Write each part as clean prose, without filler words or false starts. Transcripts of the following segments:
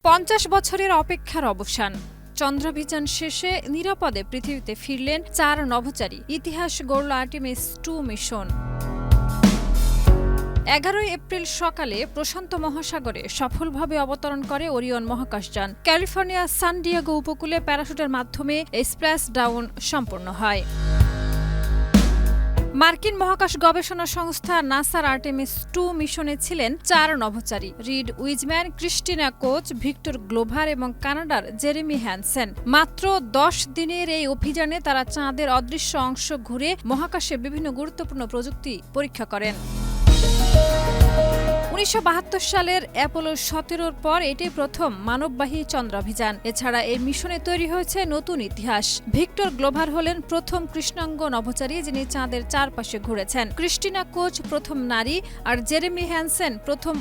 50 বছরের অপেক্ষার অবসান। চন্দ্রাভিযান শেষে নিরাপদে পৃথিবীতে ফিরলেন 4 নভোচারী। ইতিহাস গড়ল আর্টেমিস 2 মিশন। 11 এপ্রিল সকালে প্রশান্ত মহাসাগরে সফলভাবে অবতরণ করে ওরিয়ন মহাকাশযান। ক্যালিফোর্নিয়া সান ডিয়েগো উপকূলে প্যারাশুটের মাধ্যমে স্প্ল্যাশ ডাউন সম্পন্ন হয়। মার্কিন মহাকাশ গবেষণা সংস্থা নাসার আর্টেমিস 2 মিশনে ছিলেন 4 নভোচারী: Reid Wiseman, Christina Koch, Victor Glover এবং কানাডার জেরেমি হ্যানসেন। মাত্র 10 দিনের এই অভিযানে তারা চাঁদের অদৃশ্য অংশ ঘুরে মহাকাশে বিভিন্ন গুরুত্বপূর্ণ প্রযুক্তি পরীক্ষা করেন। 1972 সালের অ্যাপোলো 17-র পর এটাই প্রথম মানববাহী চন্দ্রাভিযান। এছাড়া এই মিশনে তৈরি হয়েছে নতুন ইতিহাস। ভিক্টর গ্লোভার হলেন প্রথম কৃষ্ণাঙ্গ নভোচারী যিনি চাঁদের চারপাশে ঘুরেছেন। ক্রিস্টিনা কোচ প্রথম নারী, আর জেরেমি হ্যানসেন প্রথম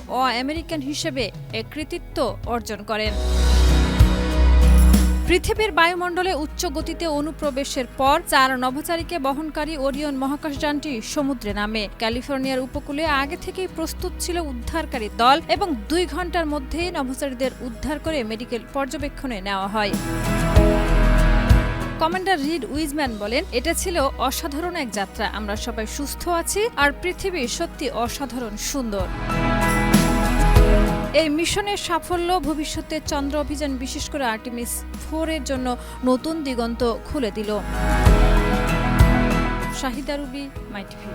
আমেরিকান হিসেবে এ কৃতিত্ব অর্জন করেন। পৃথিবীর বায়ুমণ্ডলে উচ্চ গতিতে অনুপ্রবেশের পর 4 নভোচারীকে বহনকারী ওরিয়ন মহাকাশযানটি সমুদ্রে নামে। ক্যালিফোর্নিয়ার উপকূলে আগে থেকেই প্রস্তুত ছিল উদ্ধারকারী দল এবং 2 ঘন্টার মধ্যেই নভোচারীদের উদ্ধার করে মেডিকেল পর্যবেক্ষণে নেওয়া হয়। কমান্ডার রিড উইজম্যান বলেন, এটা ছিল অসাধারণ এক যাত্রা। আমরা সবাই সুস্থ আছি আর পৃথিবী সত্যি অসাধারণ সুন্দর। এই মিশনের সাফল্য ভবিষ্যতে চন্দ্র অভিযান, বিশেষ করে আর্টেমিস 4-এর জন্য নতুন দিগন্ত খুলে দিল। শাহিদা রুবি, মাই টিভি।